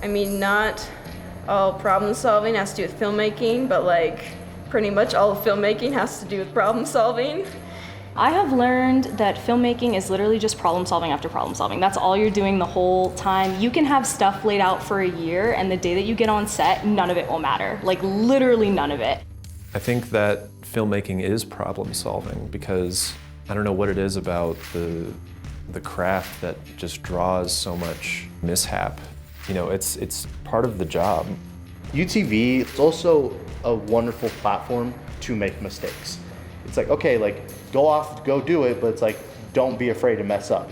I mean, not all problem solving has to do with filmmaking, but like pretty much all of filmmaking has to do with problem solving. I have learned that filmmaking is literally just problem solving after problem solving. That's all you're doing the whole time. You can have stuff laid out for a year, and the day that you get on set, none of it will matter. Like literally none of it. I think that filmmaking is problem solving because I don't know what it is about the craft that just draws so much mishap. You know, it's part of the job. UTV is also a wonderful platform to make mistakes. It's like, okay, like go off, go do it, but it's like, don't be afraid to mess up.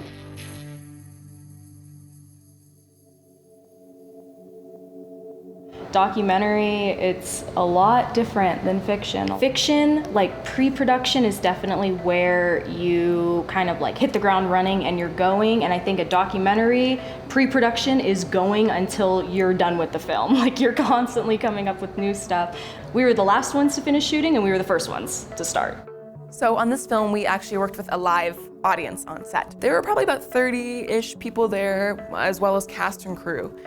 Documentary, it's a lot different than fiction. Fiction, like pre-production is definitely where you kind of like hit the ground running and you're going, and I think a documentary, pre-production is going until you're done with the film. Like you're constantly coming up with new stuff. We were the last ones to finish shooting and we were the first ones to start. So on this film, we actually worked with a live audience on set. There were probably about 30-ish people there, as well as cast and crew.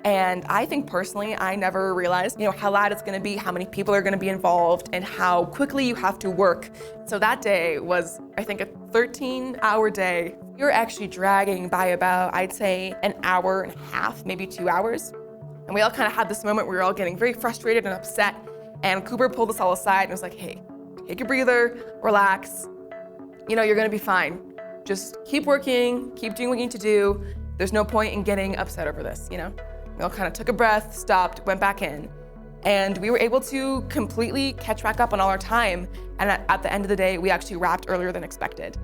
And I think personally, I never realized, how loud it's gonna be, how many people are gonna be involved, and how quickly you have to work. So that day was, I think, a 13-hour day. We were actually dragging by about, I'd say, an hour and a half, maybe 2 hours. And we all kind of had this moment where we were all getting very frustrated and upset. And Cooper pulled us all aside and was like, hey, take a breather, relax. You're gonna be fine. Just keep working, keep doing what you need to do. There's no point in getting upset over this, We all kind of took a breath, stopped, went back in. And we were able to completely catch back up on all our time. And at the end of the day, we actually wrapped earlier than expected.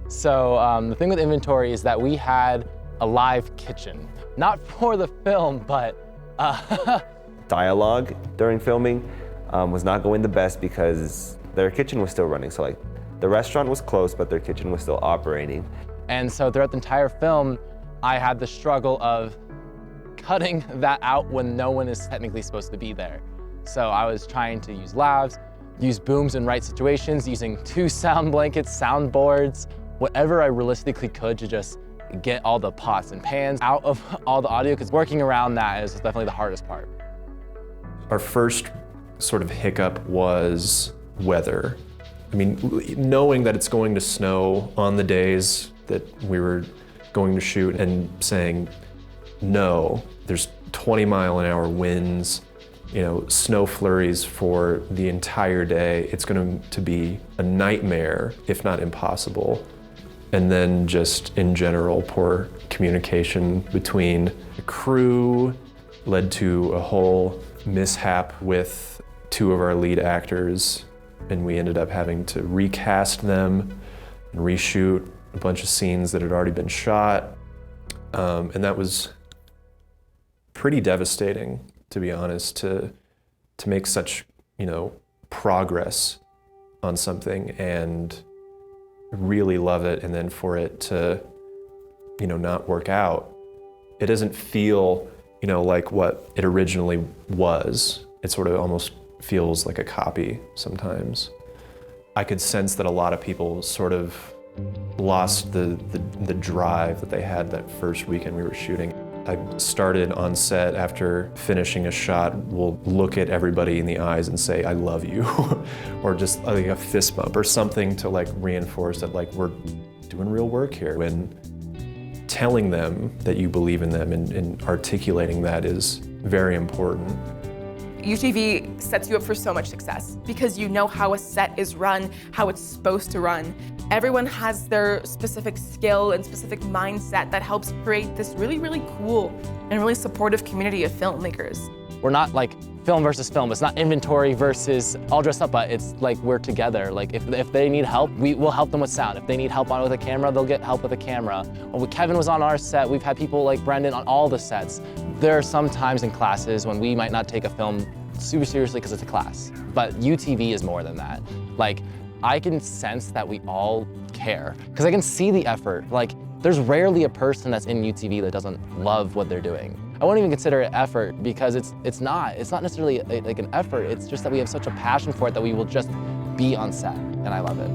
So the thing with inventory is that we had a live kitchen. Not for the film, but... Dialogue during filming was not going the best because their kitchen was still running. So like the restaurant was closed, but their kitchen was still operating. And so throughout the entire film, I had the struggle of cutting that out when no one is technically supposed to be there. So I was trying to use lavs, use booms in right situations, using 2 sound blankets, soundboards, whatever I realistically could to just get all the pots and pans out of all the audio, because working around that is definitely the hardest part. Our first sort of hiccup was weather. I mean, knowing that it's going to snow on the days that we were going to shoot and saying, no, there's 20-mile-an-hour winds, snow flurries for the entire day. It's going to be a nightmare, if not impossible. And then just in general, poor communication between the crew led to a whole mishap with 2 of our lead actors, and we ended up having to recast them and reshoot a bunch of scenes that had already been shot. And that was pretty devastating, to be honest, to make such, progress on something and really love it, and then for it to, not work out. It doesn't feel, like what it originally was. It sort of almost feels like a copy sometimes. I could sense that a lot of people sort of lost the drive that they had that first weekend we were shooting. I started on set after finishing a shot, we'll look at everybody in the eyes and say, I love you, or just like a fist bump or something to like reinforce that like we're doing real work here. When telling them that you believe in them and articulating that is very important. UTV sets you up for so much success because you know how a set is run, how it's supposed to run. Everyone has their specific skill and specific mindset that helps create this really, really cool and really supportive community of filmmakers. We're not like film versus film. It's not inventory versus all dressed up, but it's like we're together. Like if they need help, we will help them with sound. If they need help with a camera, they'll get help with a camera. When Kevin was on our set, we've had people like Brendan on all the sets. There are some times in classes when we might not take a film super seriously because it's a class, but UTV is more than that. Like, I can sense that we all care because I can see the effort. Like, there's rarely a person that's in UTV that doesn't love what they're doing. I won't even consider it effort because it's not necessarily like an effort. It's just that we have such a passion for it that we will just be on set, and I love it.